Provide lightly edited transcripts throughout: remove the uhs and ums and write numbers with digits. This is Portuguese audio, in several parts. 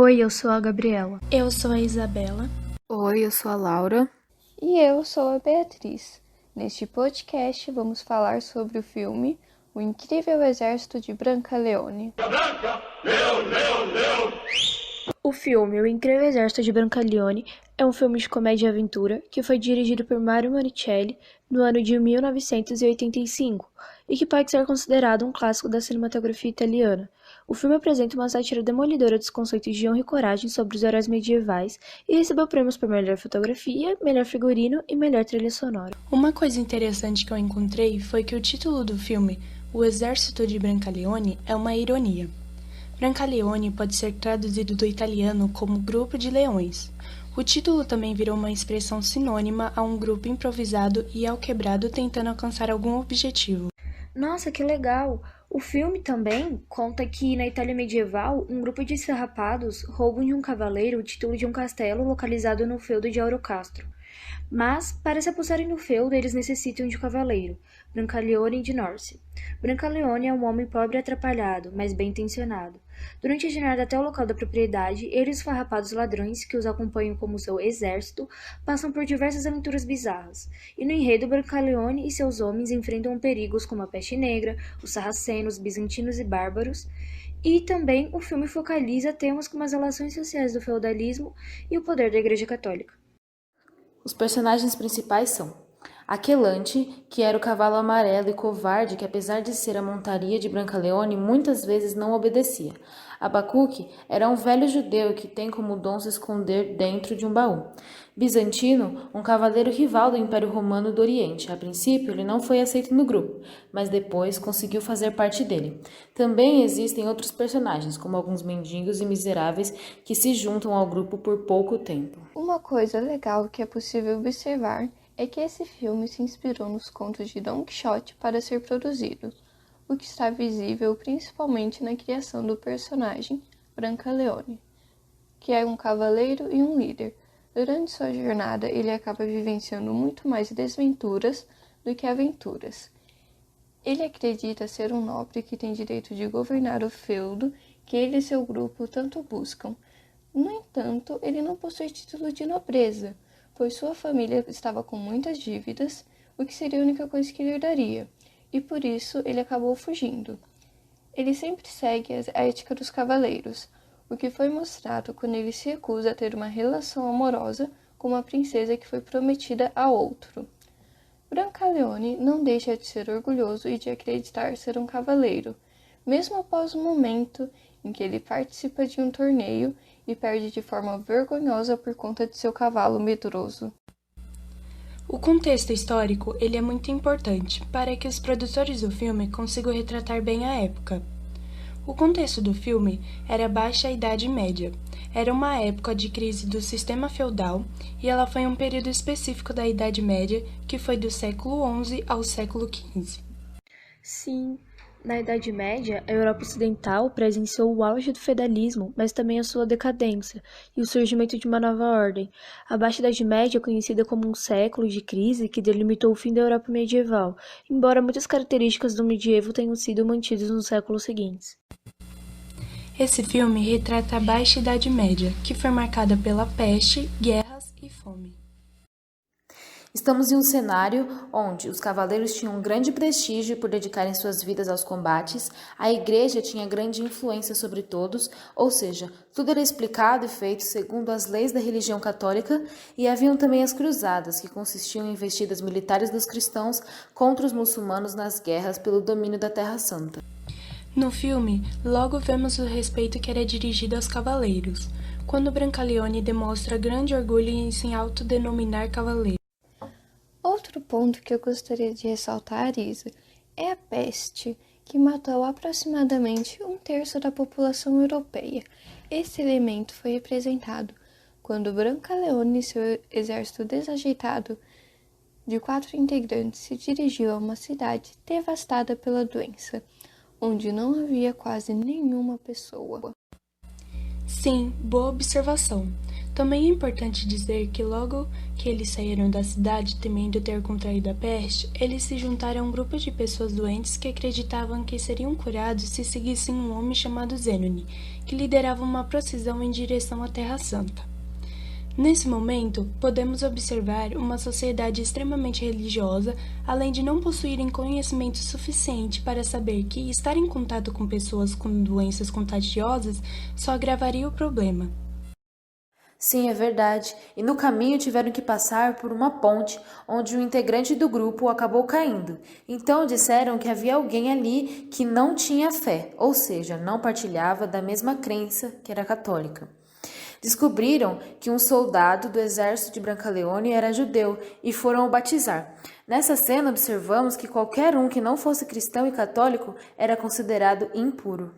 Oi, eu sou a Gabriela. Eu sou a Isabela. Oi, eu sou a Laura. E eu sou a Beatriz. Neste podcast vamos falar sobre o filme O Incrível Exército de Brancaleone. O filme O Incrível Exército de Brancaleone é um filme de comédia e aventura que foi dirigido por Mario Monicelli no ano de 1985 e que pode ser considerado um clássico da cinematografia italiana. O filme apresenta uma sátira demolidora dos conceitos de honra e coragem sobre os heróis medievais e recebeu prêmios por melhor fotografia, melhor figurino e melhor trilha sonora. Uma coisa interessante que eu encontrei foi que o título do filme, O Exército de Brancaleone, é uma ironia. Brancaleone pode ser traduzido do italiano como Grupo de Leões. O título também virou uma expressão sinônima a um grupo improvisado e ao quebrado tentando alcançar algum objetivo. Nossa, que legal! O filme também conta que, na Itália medieval, um grupo de esfarrapados roubam de um cavaleiro o título de um castelo localizado no feudo de Aurocastro. Mas, para se apossarem do feudo, eles necessitam de um cavaleiro, Brancaleone de Norse. Brancaleone é um homem pobre e atrapalhado, mas bem intencionado. Durante a jornada até o local da propriedade, ele e os farrapados ladrões, que os acompanham como seu exército, passam por diversas aventuras bizarras. E no enredo, Brancaleone e seus homens enfrentam perigos como a peste negra, os sarracenos, bizantinos e bárbaros. E também o filme focaliza temas como as relações sociais do feudalismo e o poder da Igreja Católica. Os personagens principais são Aquelante, que era o cavalo amarelo e covarde que, apesar de ser a montaria de Brancaleone, muitas vezes não obedecia. Abacuque era um velho judeu que tem como dom se esconder dentro de um baú. Bizantino, um cavaleiro rival do Império Romano do Oriente. A princípio, ele não foi aceito no grupo, mas depois conseguiu fazer parte dele. Também existem outros personagens, como alguns mendigos e miseráveis que se juntam ao grupo por pouco tempo. Uma coisa legal que é possível observar é que esse filme se inspirou nos contos de Don Quixote para ser produzido, o que está visível principalmente na criação do personagem Brancaleone, que é um cavaleiro e um líder. Durante sua jornada, ele acaba vivenciando muito mais desventuras do que aventuras. Ele acredita ser um nobre que tem direito de governar o feudo que ele e seu grupo tanto buscam. No entanto, ele não possui título de nobreza, pois sua família estava com muitas dívidas, o que seria a única coisa que ele herdaria, e por isso ele acabou fugindo. Ele sempre segue a ética dos cavaleiros, o que foi mostrado quando ele se recusa a ter uma relação amorosa com uma princesa que foi prometida a outro. Brancaleone não deixa de ser orgulhoso e de acreditar ser um cavaleiro, mesmo após o momento em que ele participa de um torneio e perde de forma vergonhosa por conta de seu cavalo medroso. O contexto histórico ele é muito importante para que os produtores do filme consigam retratar bem a época. O contexto do filme era a Baixa Idade Média. Era uma época de crise do sistema feudal e ela foi um período específico da Idade Média que foi do século XI ao século XV. Sim, na Idade Média, a Europa Ocidental presenciou o auge do feudalismo, mas também a sua decadência e o surgimento de uma nova ordem. A Baixa Idade Média é conhecida como um século de crise que delimitou o fim da Europa medieval, embora muitas características do medievo tenham sido mantidas nos séculos seguintes. Esse filme retrata a Baixa Idade Média, que foi marcada pela peste, guerras e fome. Estamos em um cenário onde os cavaleiros tinham um grande prestígio por dedicarem suas vidas aos combates, a igreja tinha grande influência sobre todos, ou seja, tudo era explicado e feito segundo as leis da religião católica, e haviam também as cruzadas, que consistiam em investidas militares dos cristãos contra os muçulmanos nas guerras pelo domínio da Terra Santa. No filme, logo vemos o respeito que era dirigido aos cavaleiros, quando Brancaleone demonstra grande orgulho em se autodenominar cavaleiro. Outro ponto que eu gostaria de ressaltar, Isa, é a peste, que matou aproximadamente um terço da população europeia. Esse elemento foi representado quando Brancaleone e seu exército desajeitado de 4 integrantes se dirigiu a uma cidade devastada pela doença, onde não havia quase nenhuma pessoa. Sim, boa observação. Também é importante dizer que logo que eles saíram da cidade temendo ter contraído a peste, eles se juntaram a um grupo de pessoas doentes que acreditavam que seriam curados se seguissem um homem chamado Zênone, que liderava uma procissão em direção à Terra Santa. Nesse momento, podemos observar uma sociedade extremamente religiosa, além de não possuírem conhecimento suficiente para saber que estar em contato com pessoas com doenças contagiosas só agravaria o problema. Sim, é verdade. E no caminho tiveram que passar por uma ponte onde um integrante do grupo acabou caindo. Então disseram que havia alguém ali que não tinha fé, ou seja, não partilhava da mesma crença que era católica. Descobriram que um soldado do exército de Brancaleone era judeu e foram o batizar. Nessa cena observamos que qualquer um que não fosse cristão e católico era considerado impuro.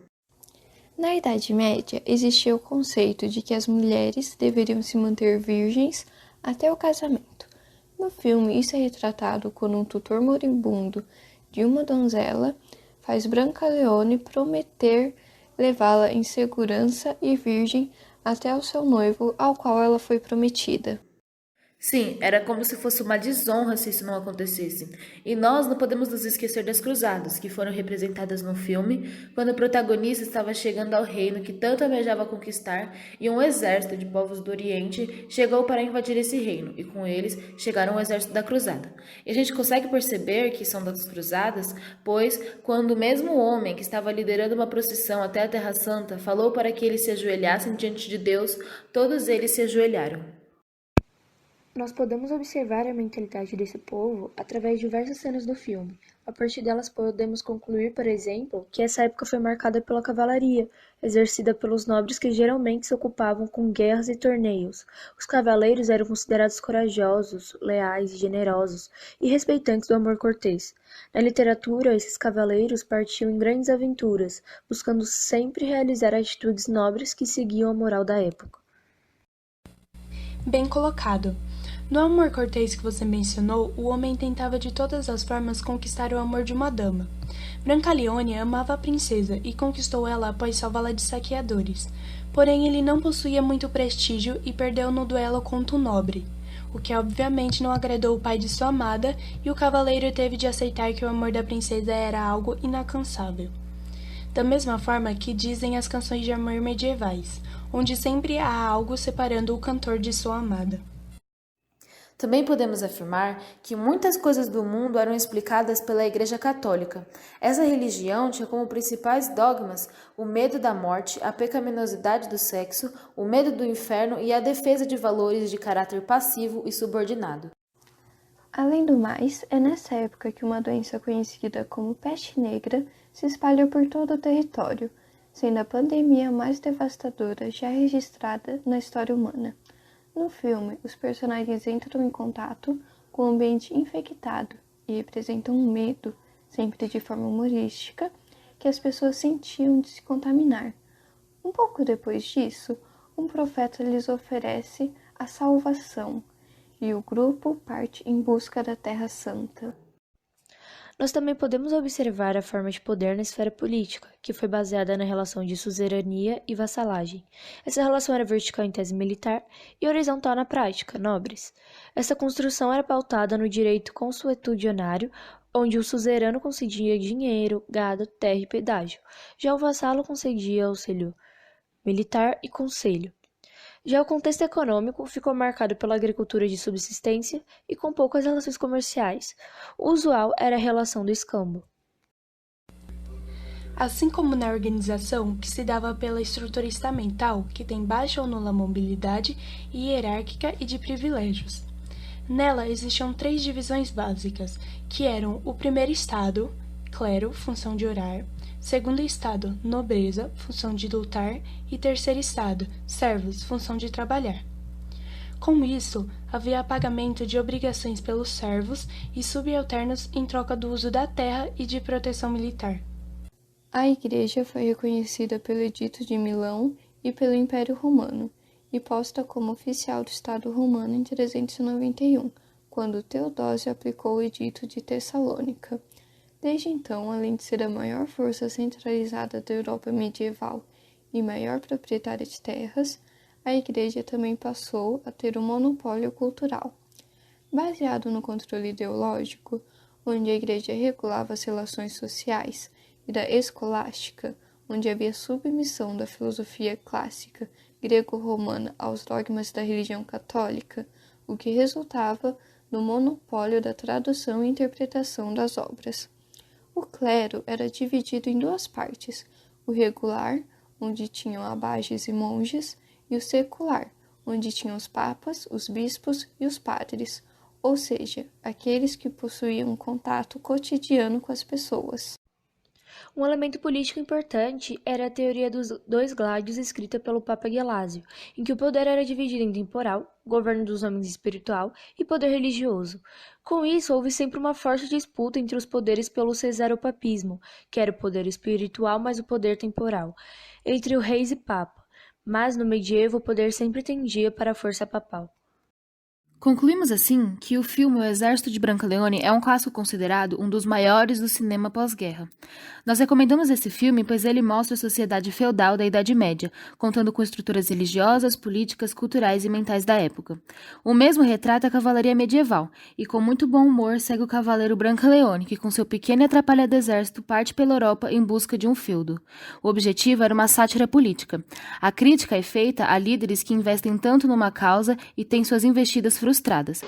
Na Idade Média, existia o conceito de que as mulheres deveriam se manter virgens até o casamento. No filme, isso é retratado quando um tutor moribundo de uma donzela faz Brancaleone prometer levá-la em segurança e virgem até o seu noivo, ao qual ela foi prometida. Sim, era como se fosse uma desonra se isso não acontecesse. E nós não podemos nos esquecer das cruzadas, que foram representadas no filme, quando o protagonista estava chegando ao reino que tanto almejava conquistar, e um exército de povos do Oriente chegou para invadir esse reino, e com eles chegaram o exército da cruzada. E a gente consegue perceber que são das cruzadas, pois quando o mesmo homem que estava liderando uma procissão até a Terra Santa falou para que eles se ajoelhassem diante de Deus, todos eles se ajoelharam. Nós podemos observar a mentalidade desse povo através de diversas cenas do filme. A partir delas podemos concluir, por exemplo, que essa época foi marcada pela cavalaria, exercida pelos nobres que geralmente se ocupavam com guerras e torneios. Os cavaleiros eram considerados corajosos, leais, generosos e respeitantes do amor cortês. Na literatura, esses cavaleiros partiam em grandes aventuras, buscando sempre realizar atitudes nobres que seguiam a moral da época. Bem colocado. No amor cortês que você mencionou, o homem tentava de todas as formas conquistar o amor de uma dama. Brancaleone amava a princesa e conquistou ela após salvá-la de saqueadores. Porém, ele não possuía muito prestígio e perdeu no duelo contra o nobre, o que obviamente não agradou o pai de sua amada, e o cavaleiro teve de aceitar que o amor da princesa era algo inalcançável. Da mesma forma que dizem as canções de amor medievais, onde sempre há algo separando o cantor de sua amada. Também podemos afirmar que muitas coisas do mundo eram explicadas pela Igreja Católica. Essa religião tinha como principais dogmas o medo da morte, a pecaminosidade do sexo, o medo do inferno e a defesa de valores de caráter passivo e subordinado. Além do mais, é nessa época que uma doença conhecida como peste negra se espalha por todo o território, sendo a pandemia mais devastadora já registrada na história humana. No filme, os personagens entram em contato com o ambiente infectado e representam um medo, sempre de forma humorística, que as pessoas sentiam de se contaminar. Um pouco depois disso, um profeta lhes oferece a salvação e o grupo parte em busca da Terra Santa. Nós também podemos observar a forma de poder na esfera política, que foi baseada na relação de suzerania e vassalagem. Essa relação era vertical em tese militar e horizontal na prática, nobres. Essa construção era pautada no direito consuetudinário, onde o suzerano concedia dinheiro, gado, terra e pedágio. Já o vassalo concedia auxílio militar e conselho. Já o contexto econômico ficou marcado pela agricultura de subsistência e com poucas relações comerciais. O usual era a relação do escambo. Assim como na organização, que se dava pela estrutura estamental, que tem baixa ou nula mobilidade, hierárquica e de privilégios. Nela existiam 3 divisões básicas, que eram o primeiro estado, clero, função de orar, segundo estado, nobreza, função de lutar, e terceiro estado, servos, função de trabalhar. Com isso, havia pagamento de obrigações pelos servos e subalternos em troca do uso da terra e de proteção militar. A Igreja foi reconhecida pelo Edito de Milão e pelo Império Romano, e posta como oficial do Estado Romano em 391, quando Teodósio aplicou o Edito de Tessalônica. Desde então, além de ser a maior força centralizada da Europa medieval e maior proprietária de terras, a Igreja também passou a ter um monopólio cultural. Baseado no controle ideológico, onde a Igreja regulava as relações sociais, e da escolástica, onde havia submissão da filosofia clássica grego-romana aos dogmas da religião católica, o que resultava no monopólio da tradução e interpretação das obras. O clero era dividido em duas partes, o regular, onde tinham abages e monges, e o secular, onde tinham os papas, os bispos e os padres, ou seja, aqueles que possuíam um contato cotidiano com as pessoas. Um elemento político importante era a teoria dos dois gládios escrita pelo Papa Gelásio, em que o poder era dividido em temporal, governo dos homens espiritual, e poder religioso. Com isso, houve sempre uma forte disputa entre os poderes pelo cesaropapismo, que era o poder espiritual mais o poder temporal, entre os reis e papa, mas no medievo o poder sempre tendia para a força papal. Concluímos assim que o filme O Exército de Brancaleone é um clássico considerado um dos maiores do cinema pós-guerra. Nós recomendamos esse filme pois ele mostra a sociedade feudal da Idade Média, contando com estruturas religiosas, políticas, culturais e mentais da época. O mesmo retrata a cavalaria medieval, e com muito bom humor segue o cavaleiro Brancaleone, que com seu pequeno e atrapalhado exército parte pela Europa em busca de um feudo. O objetivo era uma sátira política. A crítica é feita a líderes que investem tanto numa causa e têm suas investidas frustradas.